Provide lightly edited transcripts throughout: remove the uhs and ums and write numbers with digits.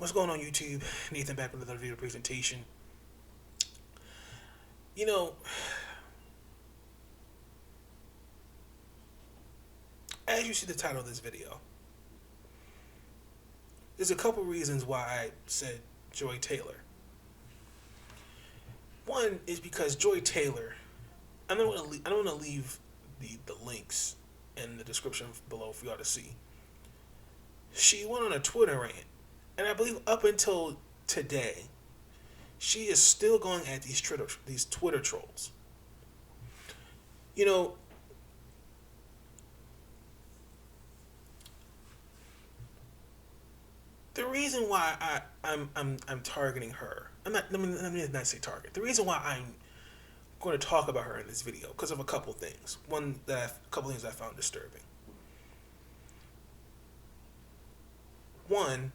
What's going on, YouTube? Nathan back with another video presentation. You know, as you see the title of this video, there's a couple reasons why I said Joy Taylor. One is because Joy Taylor, I don't want to leave the links in the description below for y'all to see. She went on a Twitter rant, and I believe up until today, she is still going at these Twitter trolls. You know, the reason why I'm targeting her. Let me not say target. The reason why I'm going to talk about her in this video because of a couple things. A couple things I found disturbing. One,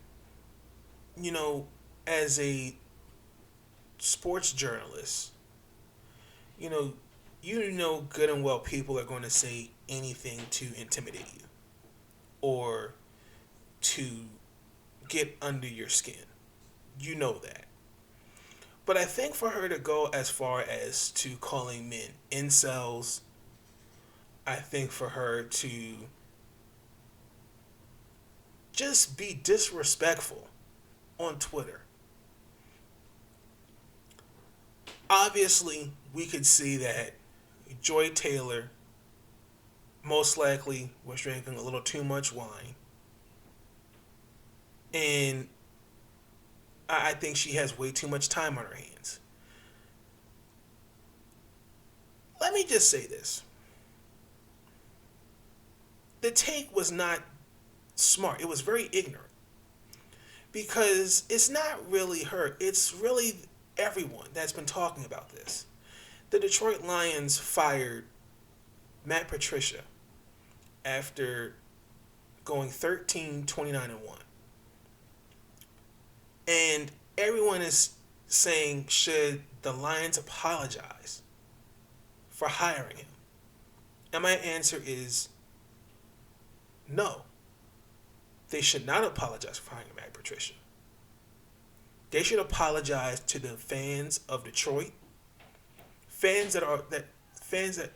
as a sports journalist, you know good and well people are going to say anything to intimidate you or to get under your skin. You know that. But I think for her to go as far as to calling men incels, I think for her to just be disrespectful on Twitter. Obviously, we could see that Joy Taylor most likely was drinking a little too much wine. And I think she has way too much time on her hands. Let me just say this. The take was not smart. It was very ignorant. Because it's not really her. It's really everyone that's been talking about this. The Detroit Lions fired Matt Patricia after going 13-29-1. And everyone is saying, should the Lions apologize for hiring him? And my answer is no. They should not apologize for hiring Matt Patricia. They should apologize to the fans of Detroit. Fans are fans of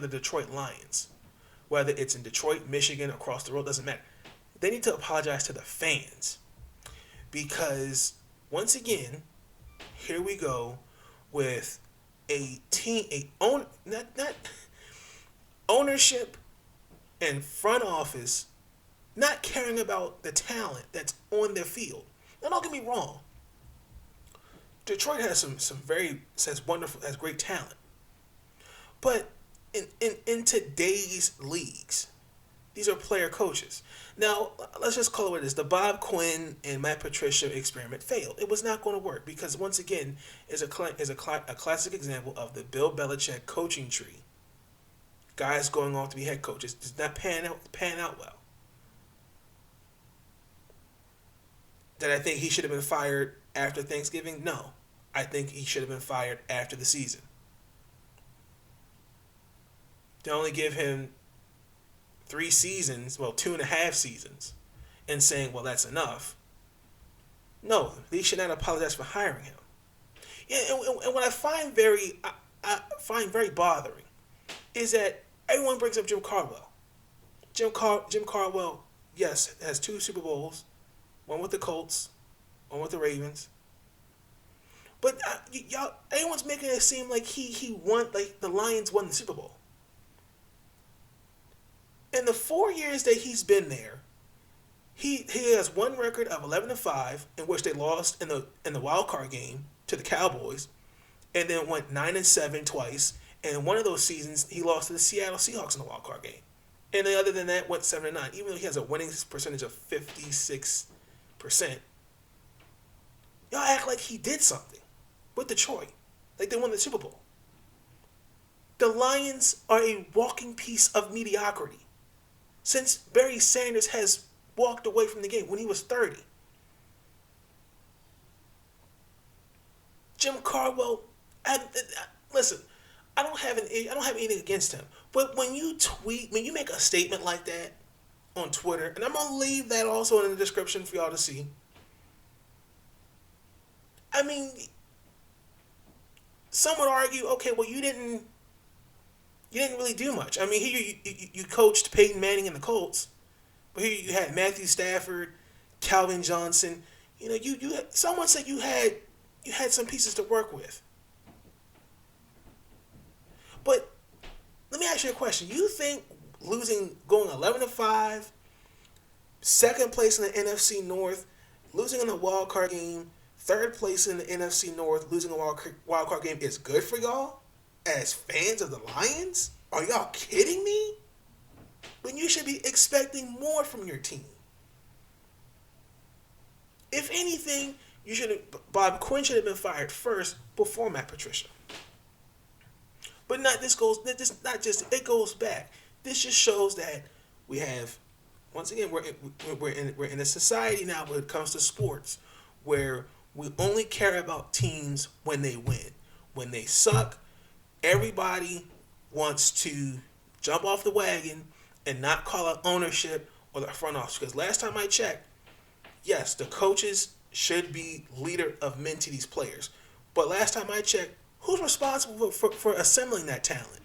the Detroit Lions. Whether it's in Detroit, Michigan, across the road, doesn't matter. They need to apologize to the fans. Because once again, here we go with ownership and front office not caring about the talent that's on their field. Now, don't get me wrong. Detroit has has great talent. But in today's leagues, these are player coaches. Now, let's just call it what it is. The Bob Quinn and Matt Patricia experiment failed. It was not going to work because, once again, is a classic example of the Bill Belichick coaching tree. Guys going off to be head coaches does not pan out well. Did I think he should have been fired after Thanksgiving? No. I think he should have been fired after the season. To only give him 3 seasons, 2.5 seasons, and saying, well, that's enough. No, they should not apologize for hiring him. Yeah, and what I find very bothering is that everyone brings up Jim Caldwell. Jim Caldwell, yes, has 2 Super Bowls, one with the Colts, one with the Ravens. But everyone's making it seem like he won, like the Lions won the Super Bowl. In the 4 years that he's been there, he has one record of 11-5, in which they lost in the wild card game to the Cowboys, and then went 9-7 twice. And one of those seasons, he lost to the Seattle Seahawks in the wild card game. And then other than that, went 7-9. Even though he has a winning percentage of 56%, y'all act like he did something with Detroit, like they won the Super Bowl. The Lions are a walking piece of mediocrity. Since Barry Sanders has walked away from the game when he was 30. Jim Caldwell, listen, I don't have anything against him, but when you make a statement like that on Twitter, and I'm gonna leave that also in the description for y'all to see. I mean, some would argue, okay, well, you didn't really do much. I mean, here you coached Peyton Manning and the Colts, but here you had Matthew Stafford, Calvin Johnson. You know, you someone said you had some pieces to work with. But let me ask you a question. You think going 11-5, second place in the NFC North, losing in the wild card game, third place in the NFC North, losing a wild card game is good for y'all as fans of the Lions? Are y'all kidding me? When you should be expecting more from your team. If anything, Bob Quinn should have been fired first before Matt Patricia. But not just it goes back. This just shows that we have, once again, we're in a society now when it comes to sports where we only care about teams when they win. When they suck, everybody wants to jump off the wagon and not call out ownership or the front office. Because last time I checked, yes, the coaches should be leader of men to these players. But last time I checked, who's responsible for assembling that talent?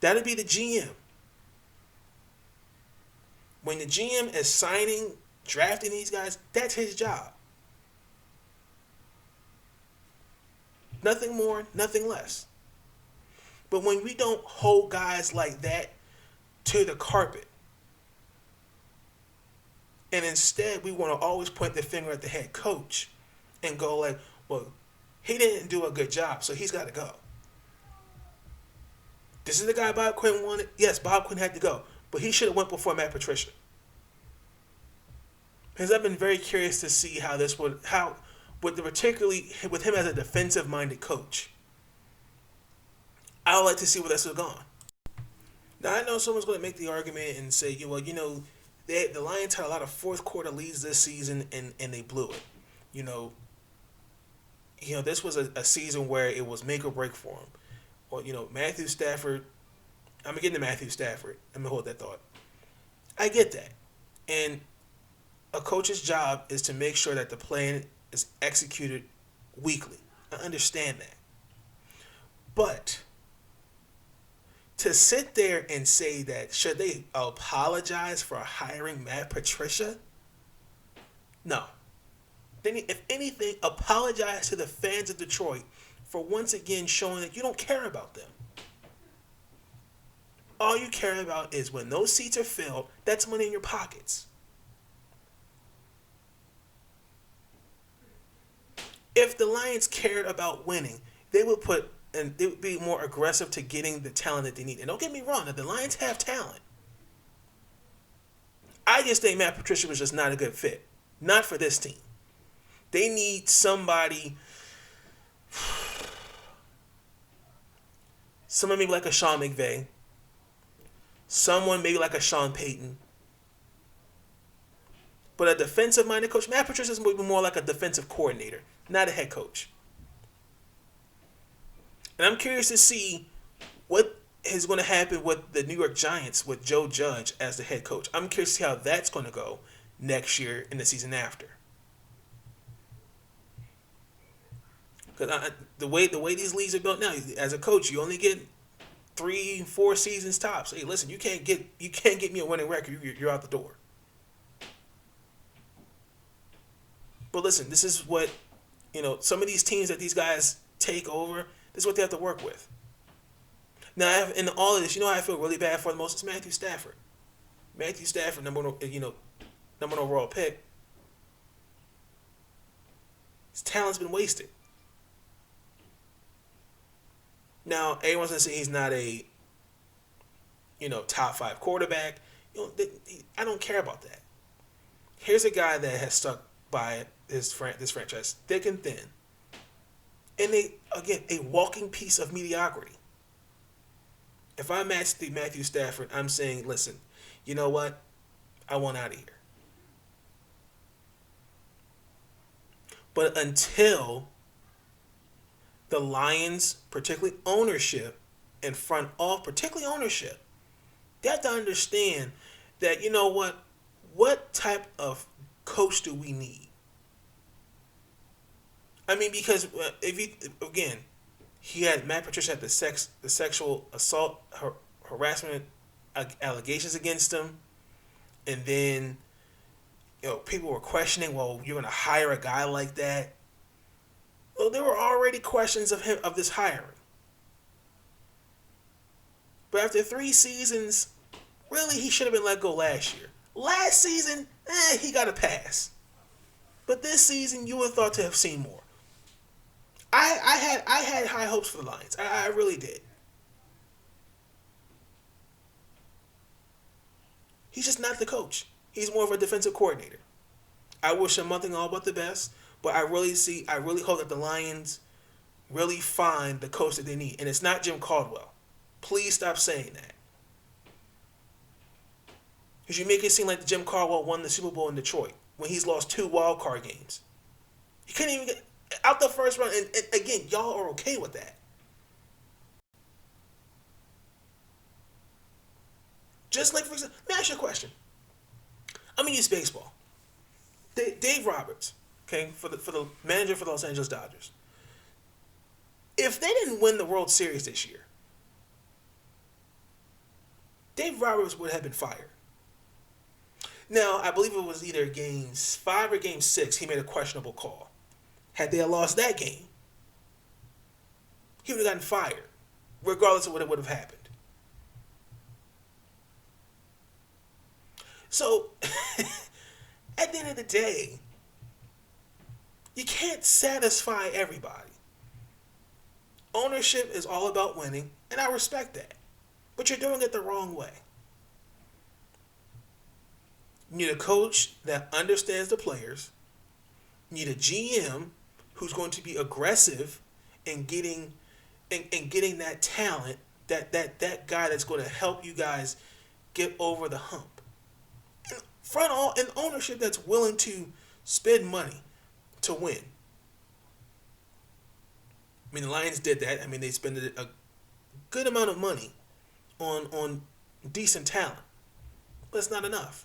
That'd be the GM. When the GM is drafting these guys, that's his job. Nothing more, nothing less. But when we don't hold guys like that to the carpet, and instead we want to always point the finger at the head coach and go like, well, he didn't do a good job, so he's got to go. This is the guy Bob Quinn wanted. Yes, Bob Quinn had to go, but he should have went before Matt Patricia. Because I've been very curious to see particularly with him as a defensive-minded coach, I would like to see where this has gone. Now, I know someone's going to make the argument and say, well, the Lions had a lot of fourth quarter leads this season and they blew it. This was a season where it was make or break for him. Well, Matthew Stafford, I'm going to get into Matthew Stafford. Let me hold that thought. I get that. And a coach's job is to make sure that the plan is executed weekly. I understand that. But to sit there and say that should they apologize for hiring Matt Patricia? No. If anything, apologize to the fans of Detroit for once again showing that you don't care about them. All you care about is when those seats are filled, that's money in your pockets. If the Lions cared about winning, they would be more aggressive to getting the talent that they need. And don't get me wrong, the Lions have talent. I just think Matt Patricia was just not a good fit. Not for this team. They need somebody, someone maybe like a Sean McVay, someone maybe like a Sean Payton. But a defensive-minded coach, Matt Patricia is more like a defensive coordinator, not a head coach. And I'm curious to see what is going to happen with the New York Giants with Joe Judge as the head coach. I'm curious to see how that's going to go next year and the season after. Because the way these leagues are built now, as a coach, you only get 3-4 seasons tops. Hey, listen, you can't get me a winning record. You're out the door. But listen, this is what some of these teams that these guys take over. This is what they have to work with. Now, in all of this, how I feel really bad for the most is Matthew Stafford. Matthew Stafford, number one overall pick. His talent's been wasted. Now, everyone's gonna say he's not a top 5 quarterback. I don't care about that. Here's a guy that has stuck by this franchise thick and thin. And a walking piece of mediocrity. If I'm Matthew Stafford, I'm saying, listen, you know what? I want out of here. But until the Lions, particularly ownership and front off, particularly ownership, they have to understand that, you know what type of coach do we need? I mean, because if you again, he had Matt Patricia had the sexual assault, harassment allegations against him, and then people were questioning, well, you're gonna hire a guy like that. Well, there were already questions of this hiring, but after 3 seasons, really he should have been let go last year. Last season, he got a pass, but this season you would have thought to have seen more. I had high hopes for the Lions. I really did. He's just not the coach. He's more of a defensive coordinator. I wish him nothing all but the best, but I really hope that the Lions really find the coach that they need, and it's not Jim Caldwell. Please stop saying that, because you make it seem like Jim Caldwell won the Super Bowl in Detroit when he's lost 2 wild card games. He couldn't even get out the first round, and again, y'all are okay with that. Just like, for example, let me ask you a question. I'm gonna use baseball. Dave Roberts, okay, for the manager for the Los Angeles Dodgers. If they didn't win the World Series this year, Dave Roberts would have been fired. Now, I believe it was either Game 5 or Game 6. He made a questionable call. Had they lost that game, he would have gotten fired, regardless of what would have happened. So, at the end of the day, you can't satisfy everybody. Ownership is all about winning, and I respect that. But you're doing it the wrong way. You need a coach that understands the players. You need a GM who's going to be aggressive in getting that talent, that guy that's going to help you guys get over the hump. And ownership that's willing to spend money to win. I mean, the Lions did that. I mean, they spent a good amount of money on decent talent, but it's not enough.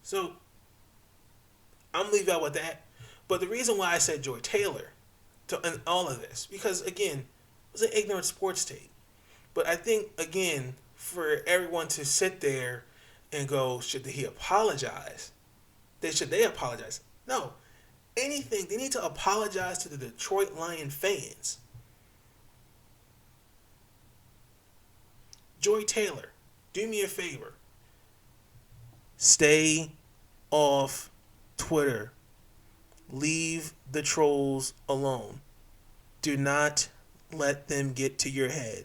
So I'm leaving out with that. But the reason why I said Joy Taylor in all of this, because again, it was an ignorant sports take. But I think, again, for everyone to sit there and go, should he apologize? Should they apologize? No. Anything, they need to apologize to the Detroit Lion fans. Joy Taylor, do me a favor. Stay off Twitter. Leave the trolls alone. Do not let them get to your head.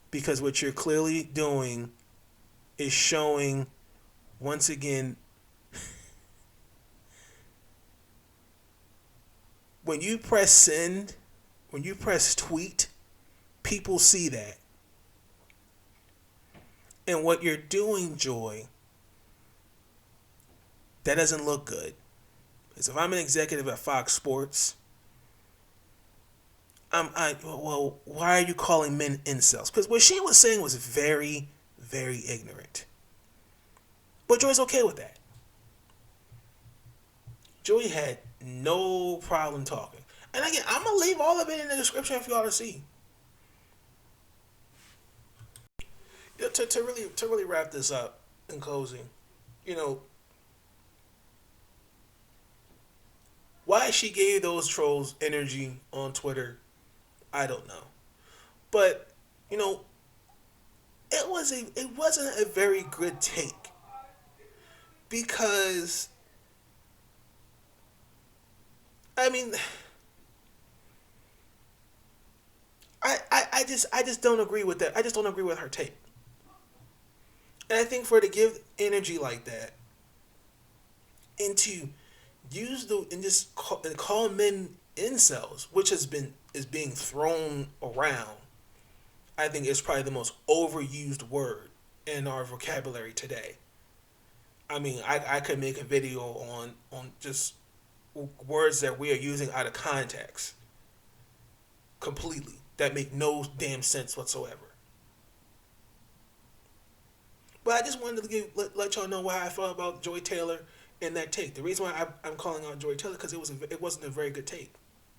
Because what you're clearly doing is showing, once again, when you press send, when you press tweet, people see that. And what you're doing, Joy, that doesn't look good. Because if I'm an executive at Fox Sports, well, why are you calling men incels? Because what she was saying was very, very ignorant. But Joy's okay with that. Joy had no problem talking. And again, I'm going to leave all of it in the description for y'all to see. To really wrap this up in closing, why she gave those trolls energy on Twitter, I don't know. But, it wasn't a very good take. Because, I mean, I just don't agree with that. I just don't agree with her take. And I think for her to give energy like that and to just call men incels, which is being thrown around, I think is probably the most overused word in our vocabulary today. I mean, I could make a video on just words that we are using out of context completely. that make no damn sense whatsoever. But I just wanted to let y'all know why I felt about Joy Taylor in that take. The reason why I'm calling out Joy Taylor because it wasn't a very good take.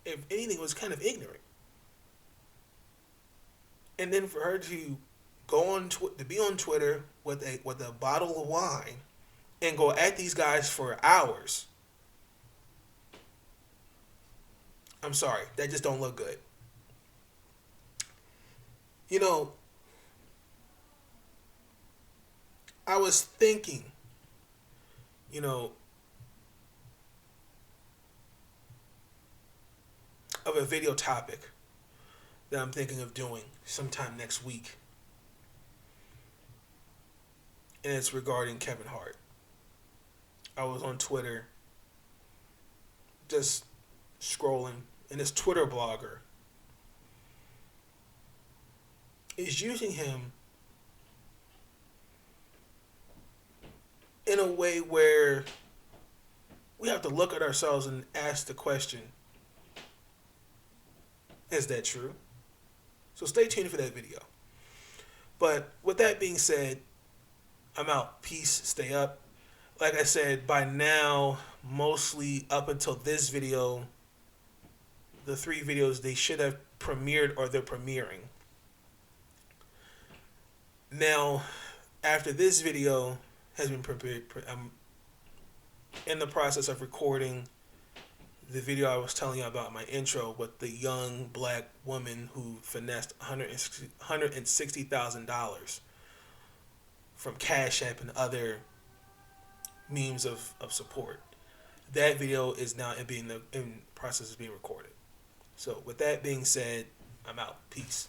If anything, it was kind of ignorant. And then for her to go on to be on Twitter with a bottle of wine and go at these guys for hours. I'm sorry, that just don't look good. You know, I was thinking, you know, of a video topic that I'm thinking of doing sometime next week. And it's regarding Kevin Hart. I was on Twitter just scrolling, and this Twitter blogger is using him in a way where we have to look at ourselves and ask the question, is that true? So stay tuned for that video. But with that being said, I'm out. Peace. Stay up. Like I said, by now, mostly up until this video, the 3 videos, they should have premiered or they're premiering. Now, after this video has been prepared, I'm in the process of recording the video I was telling you about, my intro, with the young black woman who finessed $160,000 from Cash App and other means of support. That video is now in process of being recorded. So with that being said, I'm out. Peace.